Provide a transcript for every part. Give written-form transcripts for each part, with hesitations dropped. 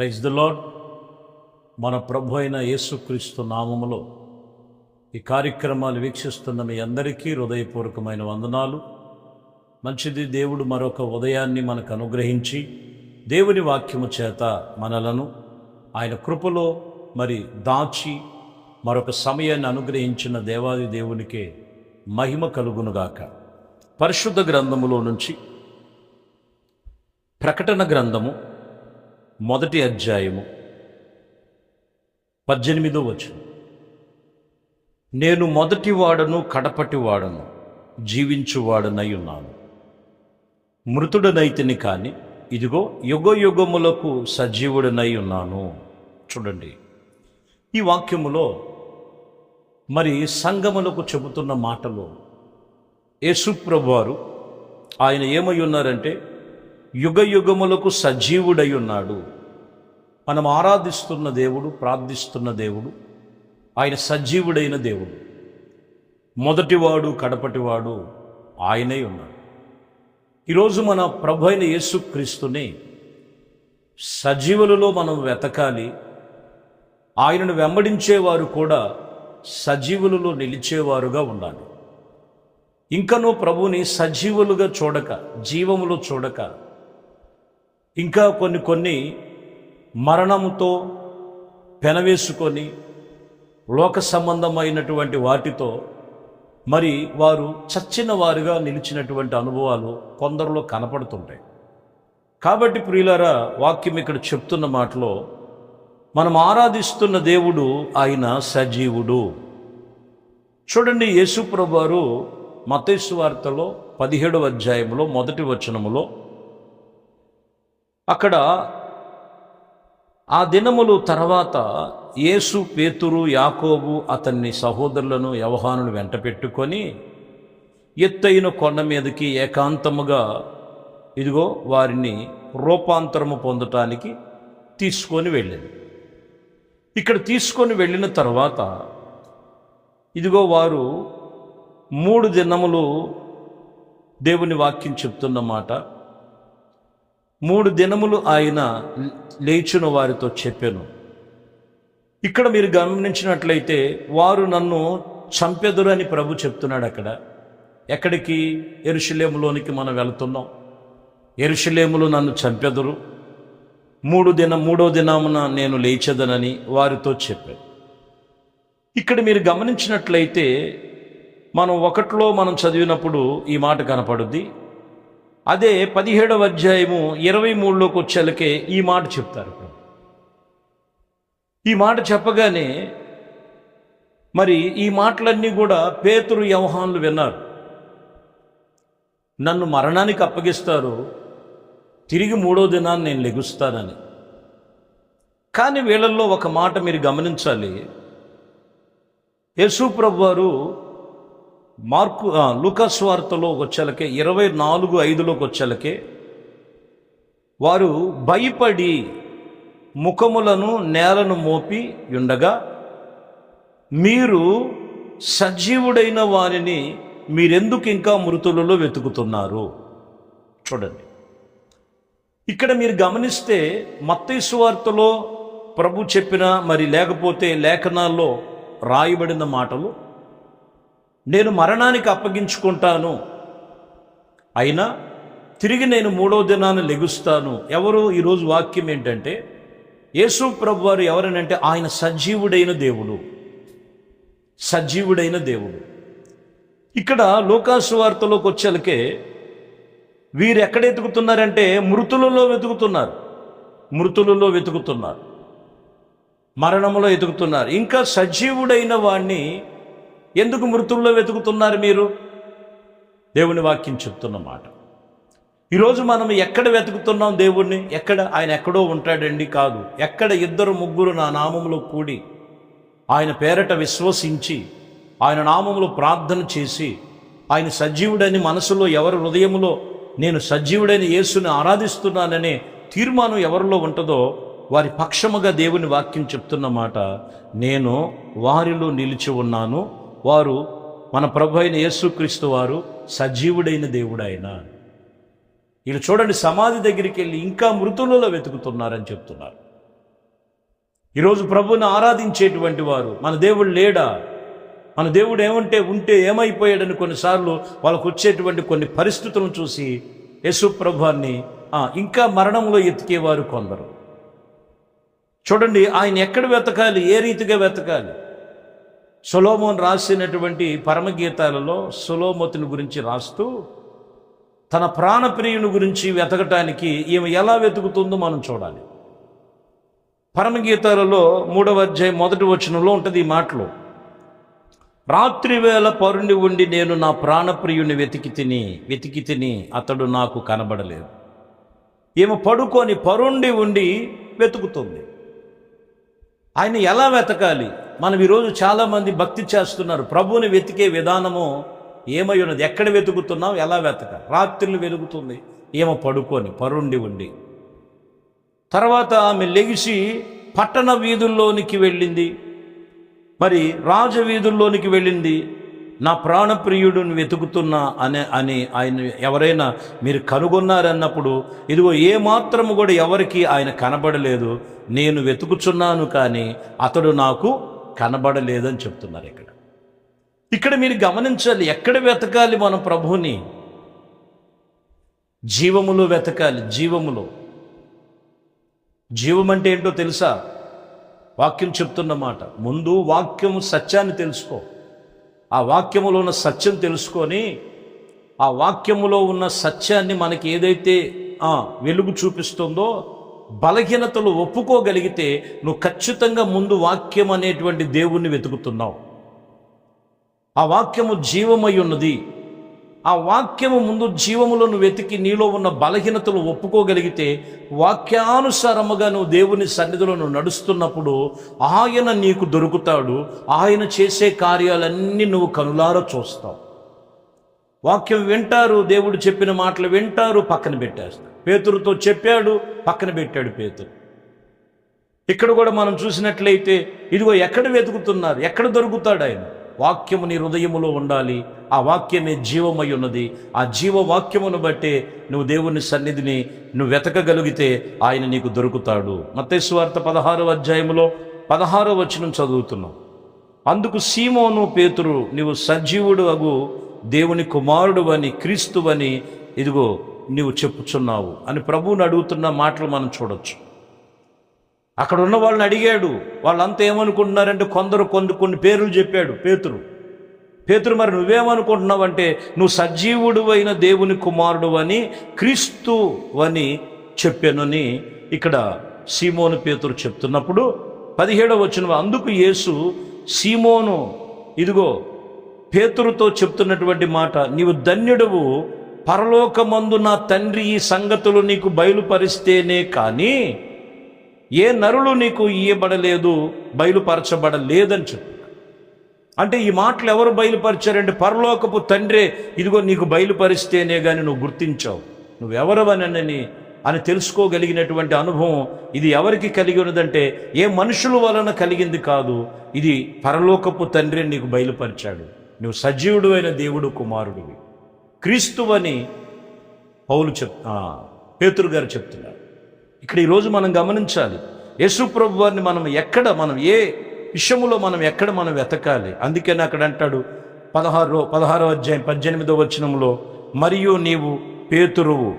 Praise the lord. మన ప్రభు అయిన యేసుక్రీస్తు నామములో ఈ కార్యక్రమాలు వీక్షిస్తున్న మీ అందరికీ హృదయపూర్వకమైన వందనాలు. మంచిది, దేవుడు మరొక ఉదయాన్ని మనకు అనుగ్రహించి దేవుని వాక్యము చేత మనలను ఆయన కృపలో దాచి మరొక సమయాన్ని అనుగ్రహించిన దేవాది దేవునికే మహిమ కలుగునుగాక. పరిశుద్ధ గ్రంథములో నుంచి ప్రకటన గ్రంథము 1వ అధ్యాయము 18వ వచనం. నేను మొదటి వాడను కడపటి వాడను, జీవించువాడనై ఉన్నాను. మృతుడనైతిని కాని ఇదిగో యుగ యుగములకు సజీవుడనై ఉన్నాను. చూడండి, ఈ వాక్యములో సంఘములకు చెబుతున్న మాటలు యేసు ప్రభువారు ఆయన ఏమై ఉన్నారంటే యుగ యుగములకు సజీవుడై ఉన్నాడు. మనం ఆరాధిస్తున్న దేవుడు, ప్రార్థిస్తున్న దేవుడు ఆయన సజీవుడైన దేవుడు. మొదటివాడు కడపటివాడు ఆయనై ఉన్నాడు. ఈరోజు మన ప్రభు అయిన యేసుక్రీస్తుని సజీవులలో మనం వెతకాలి. ఆయనను వెంబడించేవారు కూడా సజీవులలో నిలిచేవారుగా ఉండాలి. ఇంకనూ ప్రభుని సజీవులుగా చూడక, జీవములో చూడక, ఇంకా కొన్ని మరణముతో పెనవేసుకొని లోక సంబంధమైనటువంటి వాటితో వారు చచ్చిన వారుగా నిలిచినటువంటి అనుభవాలు కొందరిలో కనపడుతుంటాయి. కాబట్టి ప్రియులారా, వాక్యం ఇక్కడ చెప్తున్న మాటలో మనం ఆరాధిస్తున్న దేవుడు ఆయన సజీవుడు. చూడండి, యేసు ప్రభువారు మత్తయి సువార్తలో 17వ అధ్యాయంలో 1వ వచనములో అక్కడ ఆ దినములు తర్వాత యేసు పేతురు, యాకోబు అతన్ని సహోదరులను యోహానును వెంట పెట్టుకొని ఎత్తైన కొండ మీదకి ఏకాంతముగా ఇదిగో వారిని రూపాంతరము పొందటానికి తీసుకొని వెళ్ళింది. ఇక్కడ తీసుకొని వెళ్ళిన తర్వాత ఇదిగో వారు 3 దినములు దేవుని వాక్యం చెప్తున్న మాట, 3 దినములు ఆయన లేచిన వారితో చెప్పాను. ఇక్కడ మీరు గమనించినట్లయితే వారు నన్ను చంపెదురు అని ప్రభు చెప్తున్నాడు. ఎక్కడికి? యెరూషలేములోనికి మనం వెళుతున్నాం. యెరూషలేములో నన్ను చంపెదురు, 3వ దినమున నేను లేచెదనని వారితో చెప్పాను. ఇక్కడ మీరు గమనించినట్లయితే మనం 1లో మనం చదివినప్పుడు ఈ మాట కనపడుద్ది. అదే 17వ అధ్యాయము 23లోకి వచ్చేలకే ఈ మాట చెప్తారు. ఈ మాట చెప్పగానే ఈ మాటలన్నీ కూడా పేతురు, యోహానులు విన్నారు. నన్ను మరణానికి అప్పగిస్తారు, తిరిగి 3వ దినాన్ని నేను లెగుస్తానని. కానీ వీళ్ళల్లో ఒక మాట మీరు గమనించాలి. యేసు ప్రభువారు లూకా సువార్తలో వచ్చేలకే 24:5లోకి వచ్చేలకే వారు భయపడి ముఖములను నేలను మోపి ఉండగా, మీరు సజీవుడైన వారిని మీరెందుకు ఇంకా మృతులలో వెతుకుతున్నారు? చూడండి, ఇక్కడ మీరు గమనిస్తే మత్తయి సువార్తలో ప్రభు చెప్పిన లేకపోతే లేఖనాల్లో రాయబడిన మాటలు, నేను మరణానికి అప్పగించుకుంటాను, అయినా తిరిగి నేను 3వ దినాన్ని లెగుస్తాను. ఎవరు? ఈరోజు వాక్యం ఏంటంటే యేసు ప్రభు వారు ఎవరనంటే ఆయన సజీవుడైన దేవుడు, సజీవుడైన దేవుడు. ఇక్కడ లూకా సువార్తలోకి వచ్చేలకే వీరు ఎక్కడ వెతుకుతున్నారంటే మృతులలో వెతుకుతున్నారు, మృతులలో వెతుకుతున్నారు, మరణములో వెతుకుతున్నారు. ఇంకా సజీవుడైన వాణ్ణి ఎందుకు మృతుల్లో వెతుకుతున్నారు మీరు? దేవుని వాక్యం చెప్తున్న మాట. ఈరోజు మనం ఎక్కడ వెతుకుతున్నాం దేవుణ్ణి? ఆయన ఎక్కడో ఉంటాడండి? కాదు. ఎక్కడ 2-3 నా నామములో కూడి ఆయన పేరట విశ్వసించి ఆయన నామములో ప్రార్థన చేసి ఆయన సజీవుడని మనసులో ఎవరి హృదయములో నేను సజీవుడైన యేసుని ఆరాధిస్తున్నాననే తీర్మానం ఎవరిలో ఉంటుందో వారి పక్షముగా దేవుని వాక్యం చెప్తున్న మాట, నేను వారిలో నిలిచి ఉన్నాను. వారు మన ప్రభు అయిన యేసుక్రీస్తు వారు సజీవుడైన దేవుడు ఆయన. వీళ్ళు చూడండి, సమాధి దగ్గరికి వెళ్ళి ఇంకా మృతులలో వెతుకుతున్నారని చెప్తున్నారు. ఈరోజు ప్రభువుని ఆరాధించేటువంటి వారు మన దేవుడు లేడా, మన దేవుడు ఉంటే ఏమైపోయాడని కొన్నిసార్లు వాళ్ళకు వచ్చేటువంటి కొన్ని పరిస్థితులను చూసి యేసు ప్రభువాన్ని ఇంకా మరణంలో ఎతికేవారు కొందరు. చూడండి, ఆయన ఎక్కడ వెతకాలి, ఏ రీతిగా వెతకాలి. సొలొమోను రాసినటువంటి పరమగీతాలలో సొలొమోతుని గురించి రాస్తూ తన ప్రాణప్రియుని గురించి వెతకటానికి ఈమె ఎలా వెతుకుతుందో మనం చూడాలి. పరమగీతాలలో 3వ అధ్యాయం 1వ వచనంలో ఉంటుంది ఈ మాటలు. రాత్రి వేళ పరుండి ఉండి నేను నా ప్రాణప్రియుని వెతికి తిని అతడు నాకు కనబడలేదు. ఈమె పడుకొని పరుండి ఉండి వెతుకుతుంది. ఆయన ఎలా వెతకాలి? మనం ఈరోజు చాలామంది భక్తి చేస్తున్నారు. ప్రభువుని వెతికే విధానము ఏమై ఉన్నది? ఎక్కడ వెతుకుతున్నావు, ఎలా వెతకాలి? రాత్రులు వెలుగుతుంది, ఏమో పడుకొని పరుండి ఉండి. తర్వాత ఆమె లెగిసి పట్టణ వీధుల్లోనికి వెళ్ళింది, మరి రాజవీధుల్లోనికి వెళ్ళింది. నా ప్రాణప్రియుడిని వెతుకుతున్నా అని ఆయన ఎవరైనా మీరు కనుగొన్నారన్నప్పుడు, ఇదిగో ఏ మాత్రము కూడా ఎవరికి ఆయన కనబడలేదు, నేను వెతుకుచున్నాను కానీ అతడు నాకు కనబడలేదని చెప్తున్నారు. ఇక్కడ మీరు గమనించాలి, ఎక్కడ వెతకాలి మనం ప్రభువుని? జీవములో వెతకాలి. జీవం అంటే ఏంటో తెలుసా? వాక్యం చెప్తున్నమాట. ముందు వాక్యము సత్యాన్ని తెలుసుకో. ఆ వాక్యములో ఉన్న సత్యం తెలుసుకొని ఆ వాక్యములో ఉన్న సత్యాన్ని మనకి ఏదైతే వెలుగు చూపిస్తుందో, బలహీనతలు ఒప్పుకోగలిగితే నువ్వు ఖచ్చితంగా ముందు వాక్యం అనేటువంటి దేవుణ్ణి వెతుకుతున్నావు. ఆ వాక్యము జీవమై ఉన్నది. ఆ వాక్యము ముందు జీవములో నువ్వు వెతికి నీలో ఉన్న బలహీనతలు ఒప్పుకోగలిగితే, వాక్యానుసారముగా నువ్వు దేవుని సన్నిధిలో నువ్వు నడుస్తున్నప్పుడు ఆయన నీకు దొరుకుతాడు. ఆయన చేసే కార్యాలన్నీ నువ్వు కనులారా చూస్తావు. వాక్యం వింటారు, దేవుడు చెప్పిన మాటలు వింటారు, పక్కన పెట్టేస్తారు. పేతురుతో చెప్పాడు, పక్కన పెట్టాడు పేతురు. ఇక్కడ కూడా మనం చూసినట్లయితే ఇదిగో ఎక్కడ వెతుకుతున్నారు, ఎక్కడ దొరుకుతాడు ఆయన? వాక్యము నీ హృదయములో ఉండాలి. ఆ వాక్యమే జీవమై ఉన్నది. ఆ జీవవాక్యమును బట్టే నువ్వు దేవుని సన్నిధిని నువ్వు వెతకగలిగితే ఆయన నీకు దొరుకుతాడు. మత్తయి సువార్త 16వ అధ్యాయములో 16వ వచనం చదువుతున్నాం. అందుకు సీమోను పేతురు, నీవు సజీవుడు అగు దేవుని కుమారుడు అని, క్రీస్తువని ఇదిగో నీవు చెప్పుచున్నావు అని ప్రభువుని అడుగుతున్న మాటలు మనం చూడొచ్చు. అక్కడ ఉన్న వాళ్ళని అడిగాడు. వాళ్ళంతా ఏమనుకుంటున్నారంటే కొందరు కొన్ని పేర్లు చెప్పాడు పేతురు మరి నువ్వేమనుకుంటున్నావు అంటే, నువ్వు సజీవుడు అయిన దేవుని కుమారుడు అని, క్రీస్తు అని చెప్పానని ఇక్కడ సీమోను పేతురు చెప్తున్నప్పుడు 17వ వచనం, అందుకు యేసు సీమోను ఇదిగో పేతురుతో చెప్తున్నటువంటి మాట, నీవు ధన్యుడవు, పరలోకమందు నా తండ్రి ఈ సంగతులు నీకు బయలుపరిస్తేనే కానీ ఏ నరులు నీకు ఇయ్యబడలేదు, బయలుపరచబడలేదని చెప్పు. అంటే ఈ మాటలు ఎవరు బయలుపరిచారంటే, పరలోకపు తండ్రే ఇదిగో నీకు బయలుపరిస్తేనే కానీ నువ్వు గుర్తించావు, నువ్వెవరవనని అని తెలుసుకోగలిగినటువంటి అనుభవం ఇది ఎవరికి కలిగి ఉన్నదంటే, ఏ మనుషుల వలన కలిగింది కాదు, ఇది పరలోకపు తండ్రి నీకు బయలుపరిచాడు. నువ్వు సజీవుడు అయిన దేవుడు కుమారుడివి, క్రీస్తువని పేతురు గారు చెప్తున్నారు. ఇక్కడ ఈరోజు మనం గమనించాలి, యేసు ప్రభు వారిని మనం ఏ విషయములో మనం వెతకాలి. అందుకని అక్కడ అంటాడు 16వ అధ్యాయం 18వ వచనంలో, మరియు నీవు పేతురువు,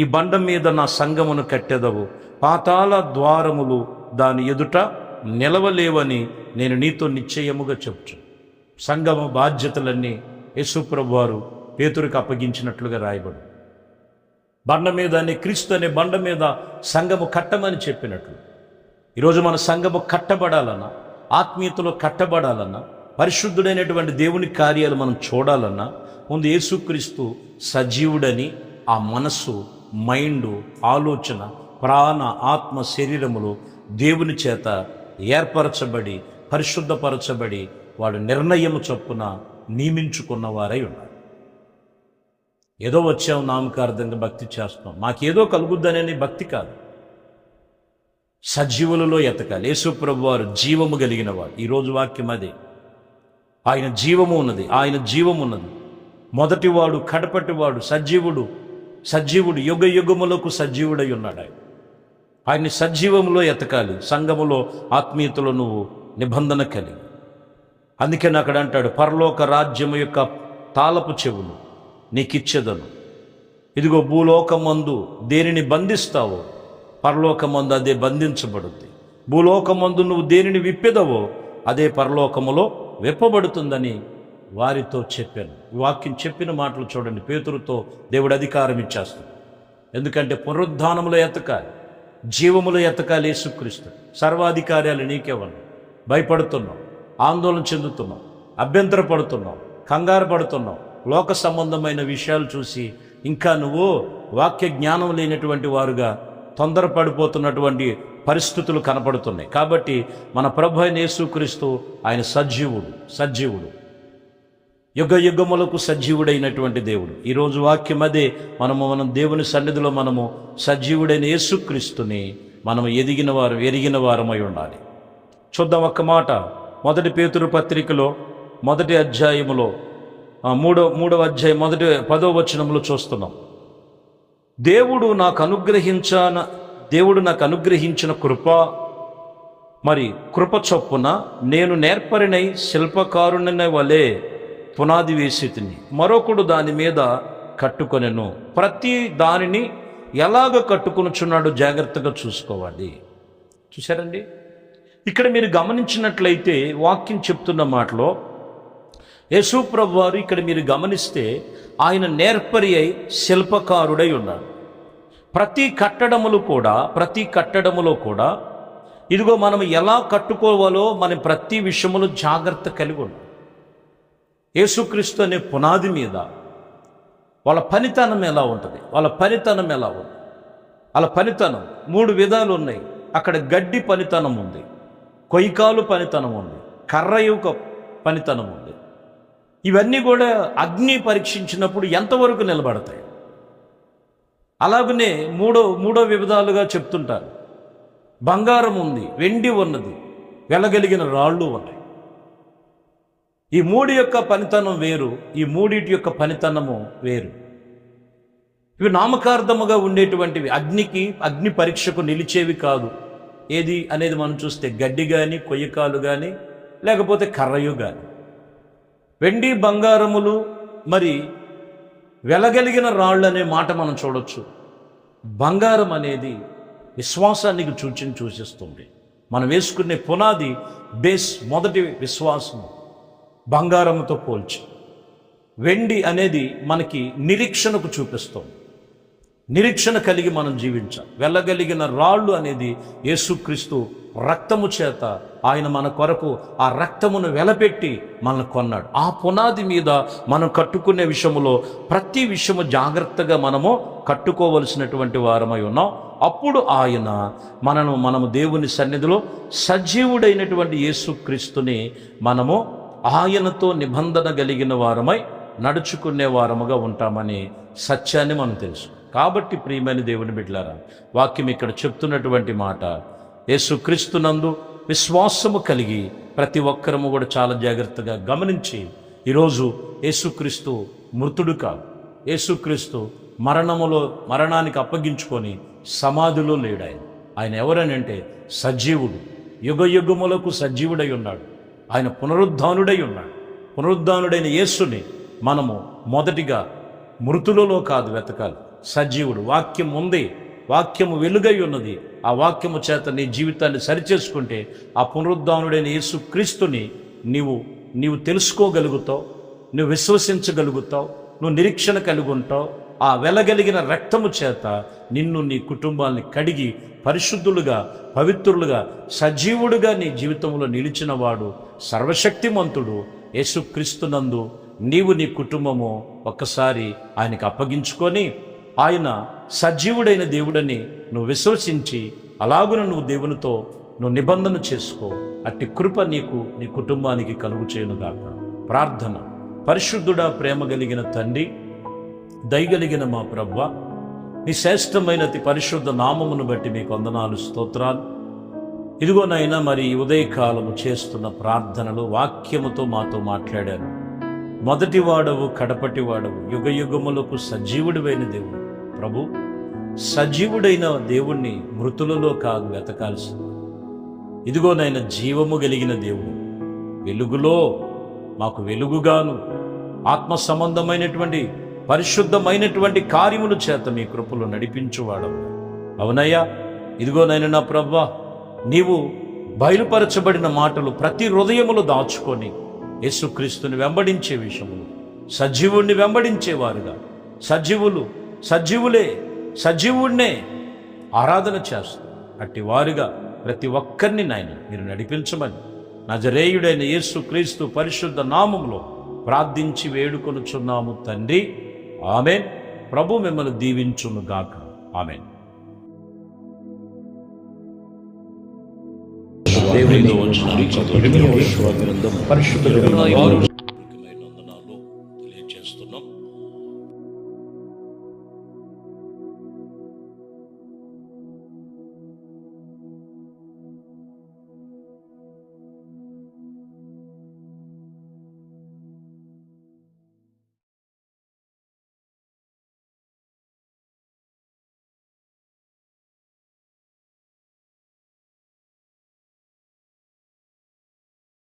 ఈ బండ మీద నా సంఘమును కట్టెదవు, పాతాళ ద్వారములు దాని ఎదుట నిలవలేవని నేను నీతో నిశ్చయముగా చెప్తు. సంఘము బాధ్యతలన్నీ యేసు ప్రభు వారు పేతురుకి అప్పగించినట్లుగా రాయబడు. బండ మీద అనే క్రీస్తు అనే బండ మీద సంఘము కట్టమని చెప్పినట్లు ఈరోజు మన సంఘము కట్టబడాలన్నా, ఆత్మీయతలో కట్టబడాలన్నా, పరిశుద్ధుడైనటువంటి దేవుని కార్యాలు మనం చూడాలన్నా, ముందు యేసుక్రీస్తు సజీవుడని ఆ మనస్సు, మైండు, ఆలోచన, ప్రాణ, ఆత్మ, శరీరములు దేవుని చేత ఏర్పరచబడి పరిశుద్ధపరచబడి వాడు నిర్ణయము చొప్పున నియమించుకున్న వారై ఉన్నారు. ఏదో వచ్చాం నామకార్థంగా భక్తి చేస్తాం, మాకేదో కలుగుద్దనే భక్తి కాదు. సజీవులలో ఎతకాలి. యేసు ప్రభు వారు జీవము కలిగిన వాడు. ఈరోజు వాక్యం అదే, ఆయన జీవము ఉన్నది. మొదటివాడు, కడపటివాడు, సజీవుడు యుగ యుగములకు సజీవుడై ఉన్నాడు ఆయన. ఆయన్ని సజీవంలో ఎతకాలి, సంఘములో ఆత్మీయతలో నువ్వు నిబంధన కలిగి. అందుకని అక్కడ అంటాడు, పరలోక రాజ్యము యొక్క తాళపు చెవులు నీకిచ్చేదను. ఇదిగో భూలోకమందు దేనిని బంధిస్తావో పరలోకమందు అదే బంధించబడుద్ది. భూలోకమందు నువ్వు దేనిని విప్పెదవో అదే పరలోకములో విప్పబడుతుందని వారితో చెప్పాను. ఈ వాక్యం చెప్పిన మాటలు చూడండి. పేతురుతో దేవుడు అధికారం ఇచ్చేస్తాడు. ఎందుకంటే పునరుద్ధానములో ఎతకాలి, జీవములో ఎతకాలి యేసుక్రీస్తు. సర్వాధికార్యాలు నీకేవన్నా భయపడుతున్నావు, ఆందోళన చెందుతున్నావు, అభ్యంతరపడుతున్నావు, కంగారు పడుతున్నావు, లోక సంబంధమైన విషయాలు చూసి ఇంకా నువ్వు వాక్య జ్ఞానం లేనటువంటి వారుగా తొందరపడిపోతున్నటువంటి పరిస్థితులు కనపడుతున్నాయి. కాబట్టి మన ప్రభు అయిన యేసుక్రీస్తు ఆయన సజీవుడు, యుగ యుగములకు సజీవుడైనటువంటి దేవుడు. ఈరోజు వాక్యం అదే. మనం దేవుని సన్నిధిలో మనము సజీవుడైన యేసుక్రీస్తుని మనం ఎరిగిన వారమై ఉండాలి. చూద్దాం ఒక్క మాట. 1 పేతురు పత్రికలో 1వ అధ్యాయములో 3వ అధ్యాయం 10వ వచనంలో చూస్తున్నాం. దేవుడు నాకు అనుగ్రహించిన కృప చొప్పున నేను నేర్పరినై శిల్పకారుని వలె పునాది వేసి తిని మరొకడు దాని మీద కట్టుకొనెను. ప్రతి దానిని ఎలాగ కట్టుకొనుచున్నాడో జాగ్రత్తగా చూసుకోవాలి. చూశారండి, ఇక్కడ మీరు గమనించినట్లయితే వాక్యం చెప్తున్న మాటలో యేసు ప్రభువు వారు ఇక్కడ మీరు గమనిస్తే ఆయన నేర్పరి అయి శిల్పకారుడై ఉన్నాడు. ప్రతి కట్టడములో కూడా ఇదిగో మనం ఎలా కట్టుకోవాలో మనం ప్రతి విషయములో జాగ్రత్త కలిగి ఉన్నాం. యేసుక్రీస్తు అనే పునాది మీద వాళ్ళ పనితనం ఎలా ఉంటుంది? వాళ్ళ పనితనం 3 విధాలు ఉన్నాయి. అక్కడ గడ్డి పనితనం ఉంది, కొయ్యకాలు పనితనం ఉంది, కర్రయుక పనితనం ఉంది. ఇవన్నీ కూడా అగ్ని పరీక్షించినప్పుడు ఎంతవరకు నిలబడతాయి? అలాగనే మూడో విధాలుగా చెప్తుంటారు. బంగారం ఉంది, వెండి ఉన్నది, వెలగలిగిన రాళ్ళు ఉన్నాయి. ఈ 3 యొక్క పనితనం వేరు, ఈ 3 యొక్క పనితనము వేరు. ఇవి నామకార్థముగా ఉండేటువంటివి, అగ్ని పరీక్షకు నిలిచేవి కాదు. ఏది అనేది మనం చూస్తే గడ్డి కానీ, కొయ్యకాలు కానీ, లేకపోతే కర్రయు కానీ. వెండి బంగారములు వెలగలిగిన రాళ్ళు అనే మాట మనం చూడొచ్చు. బంగారం అనేది విశ్వాసానికి సూచిస్తుంది. మనం వేసుకునే పునాది మొదటి విశ్వాసము బంగారంతో పోల్చి. వెండి అనేది మనకి నిరీక్షణకు చూపిస్తుంది. నిరీక్షణ కలిగి మనం జీవించాలి. వెళ్ళగలిగిన రాళ్ళు అనేది యేసుక్రీస్తు రక్తము చేత ఆయన మన కొరకు ఆ రక్తమును వెలపెట్టి మనల్ని కొన్నాడు. ఆ పునాది మీద మనం కట్టుకునే విషయంలో ప్రతి విషయము జాగ్రత్తగా మనము కట్టుకోవలసినటువంటి వారమై ఉన్నాం. అప్పుడు ఆయన మనము దేవుని సన్నిధిలో సజీవుడైనటువంటి యేసుక్రీస్తుని మనము ఆయనతో నిబంధన కలిగిన వారమై నడుచుకునే వారముగా ఉంటామని సత్యాన్ని మనం తెలుసు. కాబట్టి ప్రియమైన దేవుని బిడ్డలారా, వాక్యం ఇక్కడ చెప్తున్నటువంటి మాట, యేసుక్రీస్తునందు విశ్వాసము కలిగి ప్రతి ఒక్కరము కూడా చాలా జాగ్రత్తగా గమనించి, ఈరోజు యేసుక్రీస్తు మృతుడు కాదు. యేసుక్రీస్తు మరణానికి అప్పగించుకొని సమాధిలో లేడు. ఆయన ఎవరనంటే సజీవుడు, యుగ యుగములకు సజీవుడై ఉన్నాడు. ఆయన పునరుద్ధానుడై ఉన్నాడు. పునరుద్ధానుడైన యేసుని మనము మొదటిగా మృతులలో కాదు వెతకాలి. సజీవుడు, వాక్యం ఉంది, వాక్యము వెలుగై ఉన్నది. ఆ వాక్యము చేత నీ జీవితాన్ని సరిచేసుకుంటే ఆ పునరుద్ధానుడైన యేసు క్రీస్తుని నీవు తెలుసుకోగలుగుతావు, నువ్వు విశ్వసించగలుగుతావు, నువ్వు నిరీక్షణ కలిగి ఉంటావు. ఆ వెలగలిగిన రక్తము చేత నిన్ను, నీ కుటుంబాన్ని కడిగి పరిశుద్ధులుగా, పవిత్రులుగా, సజీవుడుగా నీ జీవితంలో నిలిచిన వాడు సర్వశక్తిమంతుడు యేసుక్రీస్తునందు నీవు, నీ కుటుంబము ఒక్కసారి ఆయనకు అప్పగించుకొని ఆయన సజీవుడైన దేవుడని నువ్వు విశ్వసించి అలాగున నువ్వు దేవునితో నువ్వు నిబంధన చేసుకో. అట్టి కృప నీకు, నీ కుటుంబానికి కలుగు చేయనుగాక. ప్రార్థన. పరిశుద్ధుడా, ప్రేమ కలిగిన తండ్రి, దయగలిగిన మా ప్రభువా, నీ శ్రేష్టమైన అతి పరిశుద్ధ నామమును బట్టి మీకు వందనాలు, స్తోత్రాలు. ఇదిగోనైనా ఉదయకాలము చేస్తున్న ప్రార్థనలు వాక్యముతో మాతో మాట్లాడారు. మొదటి వాడవు, కడపటి వాడవు, యుగ యుగములకు సజీవుడివైన దేవుడు ప్రభు, సజీవుడైన దేవుణ్ణి మృతులలో కాదు వెతకాల్సి. ఇదిగో నాయన జీవము కలిగిన దేవుడు, వెలుగులో మాకు వెలుగుగాను ఆత్మ సంబంధమైనటువంటి పరిశుద్ధమైనటువంటి కార్యముల చేత మీ కృపలో నడిపించువాడవు. అవునయ్యా, ఇదిగో నాయన నా ప్రభువా, నీవు బయలుపరచబడిన మాటలు ప్రతి హృదయములో దాచుకొని యేసుక్రీస్తుని వెంబడించే విషయములు, సజీవుణ్ణి వెంబడించేవారుగా, సజీవుడినే ఆరాధన చేస్తారు. అట్టి వారుగా ప్రతి ఒక్కరిని నాయన మీరు నడిపించమని నజరేయుడైన యేసుక్రీస్తు పరిశుద్ధ నామములో ప్రార్థించి వేడుకొనుచున్నాము తండ్రి. ఆమేన్. ప్రభు మిమ్మల్ని దీవించును గాక. ఆమేన్. దేవునితో వచ్చిన పరిశుద్ధ